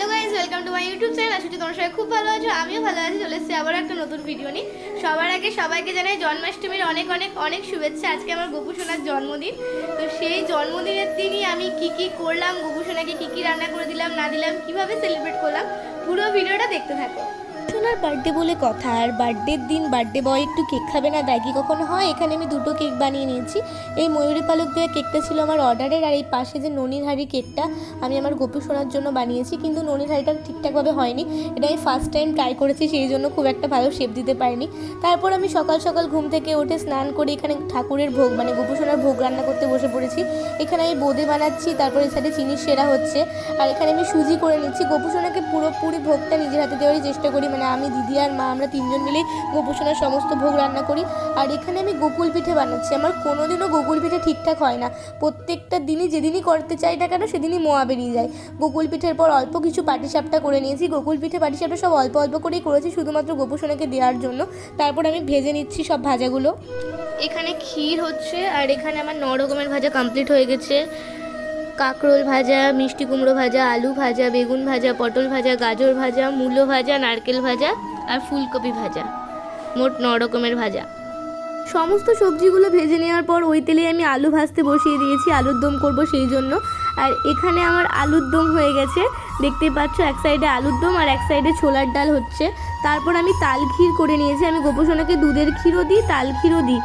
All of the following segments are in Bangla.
Hello guys, welcome to my YouTube channel. আশা করি তোমরা সবাই খুব ভালো আছো, আমিও ভালো আছি। চলে এসেছি আবার একটা নতুন ভিডিও নিয়ে। সবার আগে সবাইকে জানাই জন্মাষ্টমীর অনেক অনেক অনেক শুভেচ্ছা। আজকে আমার গোপু সোনার জন্মদিন, তো সেই জন্মদিনের দিনই আমি কি করলাম, গোপু সোনাকে কি রান্না করে দিলাম না দিলাম, কিভাবে সেলিব্রেট করলাম, পুরো ভিডিওটা দেখতে থাকো। সোনার বার্থডে বলে কথা, আর বার্থডের দিন বার্থডে বয় একটু কেক খাবে না, তাই কি কখনো হয়? এখানে আমি দুটো কেক বানিয়ে নিয়েছি। এই ময়ূরী পালক দেওয়া কেকটা ছিল আমার অর্ডারের, আর এই পাশে যে ননির হাড়ি কেকটা আমি আমার গোপু সোনার জন্য বানিয়েছি, কিন্তু ননির হাড়িটা ঠিকঠাকভাবে হয়নি। এটা আমি ফার্স্ট টাইম ট্রাই করেছি, সেই জন্য খুব একটা ভালো শেপ দিতে পারিনি। তারপর আমি সকাল সকাল ঘুম থেকে উঠে স্নান করে এখানে ঠাকুরের ভোগ মানে গোপু সোনার ভোগ রান্না করতে বসে পড়েছি। এখানে আমি বোঁদে বানাচ্ছি, তারপর এর সাথে চিনির সেরা হচ্ছে, আর এখানে আমি সুজি করে নিচ্ছি। গোপু সোনাকে পুরোপুরি ভোগটা নিজের হাতে দেওয়ারই চেষ্টা করি, মানে আমি, দিদি আর মা, আমরা তিনজন মিলেই গোপু সোনার সমস্ত ভোগ রান্না করি। আর এখানে আমি গোকুল পিঠে বানাচ্ছি। আমার কোনোদিনও গোকুল পিঠে ঠিকঠাক হয় না, প্রত্যেকটা দিনই যেদিনই করতে চাই না কেন সেদিনই মোয়া বেরিয়ে যায়। গোকুল পিঠের পর অল্প কিছু পাটিসাপটা করে নিয়েছি। গোকুল পিঠে পাটিসাপটা সব অল্প অল্প করেই করেছি, শুধুমাত্র গোপু সোনাকে দেওয়ার জন্য। তারপর আমি ভেজে নিচ্ছি সব ভাজাগুলো। এখানে ক্ষীর হচ্ছে, আর এখানে আমার 9 রকমের ভাজা কমপ্লিট হয়ে গেছে। কাঁকরোল ভাজা, মিষ্টি কুমড়ো ভাজা, আলু ভাজা, বেগুন ভাজা, পটল ভাজা, গাজর ভাজা, মূলো ভাজা, নারকেল ভাজা আর ফুলকপি ভাজা, মোট 9 রকমের ভাজা। সমস্ত সবজিগুলো ভেজে নেওয়ার পর ওই তেলে আমি আলু ভাজতে বসিয়ে দিয়েছি, আলুর দম করব সেই জন্য। আর এখানে আমার আলুর দম হয়ে গেছে, দেখতেই পাচ্ছ। এক সাইডে আলুর দম আর এক সাইডে ছোলার ডাল হচ্ছে। তারপর আমি তাল ক্ষীর করে নিয়েছি। আমি গোপু সোনাকে দুধের ক্ষীরও দিই, তাল ক্ষীরও দিই।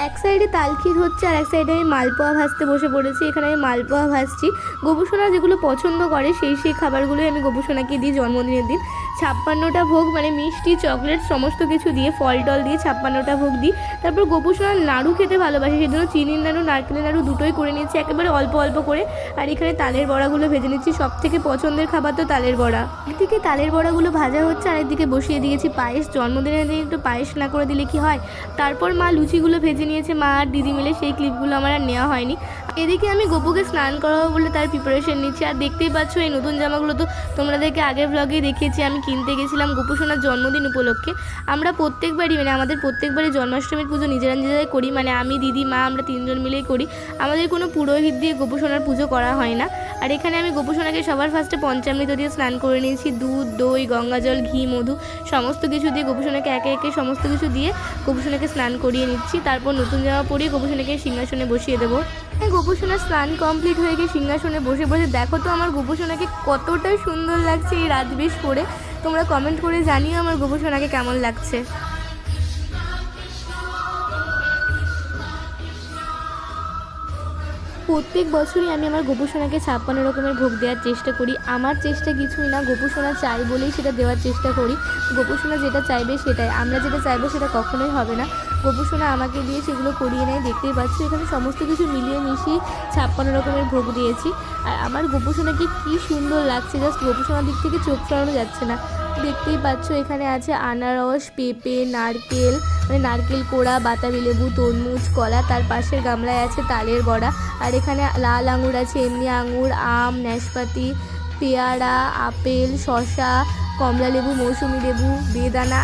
এক সাইডে তাল ক্ষীর হচ্ছে আর এক সাইডে আমি মালপোয়া ভাজতে বসে পড়েছি। এখানে আমি মালপোয়া ভাজছি। গোপু সোনা যেগুলো পছন্দ করে সেই খাবারগুলোই আমি গোপু সোনাকে দিই জন্মদিনের দিন। 56টা ভোগ মানে মিষ্টি, চকলেট সমস্ত কিছু দিয়ে, ফল টল দিয়ে 56টা ভোগ দিই। তারপর গোপু সোনা নাড়ু খেতে ভালোবাসে, সেই জন্য চিনির নাড়ু, নারকেলের নাড়ু দুটোই করে নিচ্ছি, একেবারে অল্প অল্প করে। আর এখানে তালের বড়াগুলো ভেজে নিচ্ছি। সব থেকে পছন্দের খাবার তো তালের বড়া। একদিকে তালের বড়াগুলো ভাজা হচ্ছে, আর একদিকে বসিয়ে দিয়েছি পায়েস। জন্মদিনের দিন একটু পায়েস না করে দিলে কি হয়। তারপর মা লুচিগুলো ভেজে নিয়েছে, মা আর দিদি মিলে। সেই ক্লিপগুলো আমার আর নেওয়া হয়নি। এদিকে আমি গোপুকে স্নান করাবো বলে তার প্রিপারেশন নিচ্ছি। আর দেখতেই পাচ্ছ এই নতুন জামাগুলো তো তোমাদেরকে আগের ব্লগেই দেখিয়েছি, আমি কিনতে গেছিলাম গোপু সোনার জন্মদিন উপলক্ষে। আমরা প্রত্যেকবারই মানে আমাদের প্রত্যেকবারই জন্মাষ্টমীর পুজো নিজেরাই করি, মানে আমি, দিদি, মা, আমরা তিনজন মিলেই করি। আমাদের কোনো পুরোহিত দিয়ে গোপু সোনার পুজো করা হয় না। আর এখানে আমি গোপু সোনাকে সবার ফার্স্টে পঞ্চামৃত দিয়ে স্নান করে নিয়েছি। দুধ, দই, গঙ্গা জল, ঘি, মধু সমস্ত কিছু দিয়ে গোপু সোনাকে একে একে সমস্ত কিছু দিয়ে গোপু সোনাকে স্নান করিয়ে নিচ্ছি। তারপর নতুন জামা পরিয়ে গোপু সোনাকে সিংহাসনে বসিয়ে দেবো। গোপু সোনার স্নান কমপ্লিট হয়ে গিয়ে সিংহাসনে বসে বসে দেখো তো আমার গোপু সোনাকে কতটা সুন্দর লাগছে এই রাত বেশ পরে। তোমরা কমেন্ট করে জানিও আমার গোপু সোনাকে কেমন লাগছে। প্রত্যেক বছরই আমি আমার গোপু সোনাকে 56 রকমের ভোগ দেওয়ার চেষ্টা করি। আমার চেষ্টা কিছুই না, গোপু সোনা চাই বলেই সেটা দেওয়ার চেষ্টা করি। গোপু সোনা যেটা চাইবে সেটাই, আমরা যেটা চাইবো সেটা কখনোই হবে না। গোপু সোনা আমাকে দিয়ে সেগুলো করিয়ে নেয়। দেখতেই পাচ্ছি এখানে সমস্ত কিছু মিলিয়ে মিশিয়ে 56 রকমের ভোগ দিয়েছি। আর আমার গোপু সোনাকে কী সুন্দর লাগছে, জাস্ট গোপু সোনার দিক থেকে চোখ ফেরানো যাচ্ছে না। দেখতেই পাচ্ছ এখানে আছে আনারস, পেঁপে, নারকেল মানে নারকেল কোড়া, বাতাবি লেবু, তরমুজ, কলা, তার পাশের গামলায় আছে তালের বড়া। আর এখানে লাল আঙুর আছে, এমনি আঙুর, আম, নাশপাতি, পেয়ারা, আপেল, শসা, কমলা লেবু, মৌসুমি লেবু, বেদানা।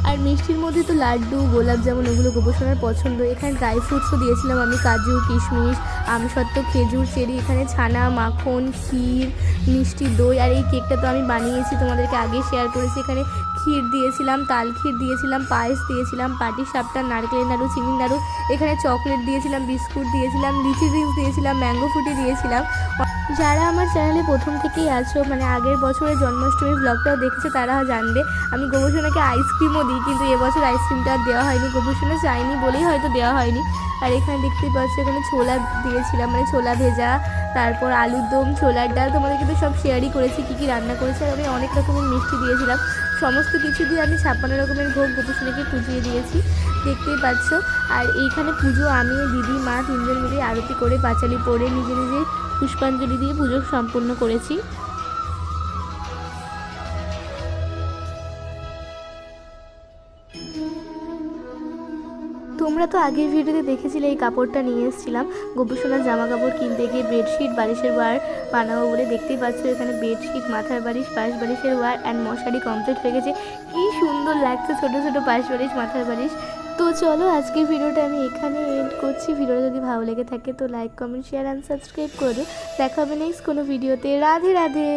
আর মিষ্টির মধ্যে তো লাড্ডু, গোলাপ জামুন, ওগুলো গোপু সোনার পছন্দ। এখানে ড্রাই ফ্রুটসও দিয়েছিলাম আমি, কাজু, কিশমিশ, আমসত্ত্ব, খেজুর, চেরি। এখানে ছানা, মাখন, ক্ষীর, মিষ্টি, দই। আর এই কেকটা তো আমি বানিয়েছি, তোমাদেরকে আগে শেয়ার করেছি। এখানে ক্ষীর দিয়েছিলাম, তাল ক্ষীর দিয়েছিলাম, পায়েস দিয়েছিলাম, পাটিসাপটা, নারকেলের নাড়ু, চিনির নাড়ু। এখানে চকলেট দিয়েছিলাম, বিস্কুট দিয়েছিলাম, লিচি ড্রিঙ্কস দিয়েছিলাম, ম্যাঙ্গো ফ্রুটি দিয়েছিলাম। যারা আমার চ্যানেলে প্রথম থেকেই আছো, মানে আগের বছরের জন্মাষ্টমীর ব্লগটাও দেখেছো, তারা জানবে আমি গোপু সোনাকে আইসক্রিমও দিই, কিন্তু এবছর আইসক্রিমটা আর দেওয়া হয়নি। গোপু সোনা চাইনি বলেই হয়তো দেওয়া হয়নি। আর এখানে দেখতেই পাচ্ছি এখানে ছোলা দিয়েছিলাম, মানে ছোলা ভেজা, তারপর আলুর দম, ছোলার ডাল। তোমাদেরকে তো সব শেয়ারই করেছি কী রান্না করেছি। আর আমি অনেক রকমের মিষ্টি দিয়েছিলাম। সমস্ত কিছু দিয়ে আমি 56 রকমের ভোগ গোপু সোনাকে পুজিয়ে দিয়েছি, দেখতেই পাচ্ছ। আর এইখানে পুজো আমি, দিদি, মা তিনজন মিলে আরতি করে পাঁচালি পড়ে নিজে নিজে পুষ্পাঞ্জলি দিয়ে পুজো সম্পূর্ণ করেছি। তোমরা তো আগের ভিডিওতে দেখেছিলে এই কাপড়টা নিয়ে এসেছিলাম গোপু সোনার জামা কাপড় কিনতে গিয়ে, বেডশিট, বালিশের ওয়ার বানাবো বলে। দেখতেই পাচ্ছ এখানে বেডশিট, মাথার বালিশ, পাশ বালিশের ওয়ার অ্যান্ড মশারি কমপ্লিট হয়ে গেছে। কী সুন্দর লাগছে ছোটো ছোটো পাশ বালিশ, মাথার বালিশ। তো চলো আজকের ভিডিওটা আমি এখানে এন্ড করছি। ভিডিওটা যদি ভালো লেগে থাকে তো like, comment, share and subscribe করে দিও। দেখা হবে নেক্সট কোনো ভিডিওতে। রাধে রাধে।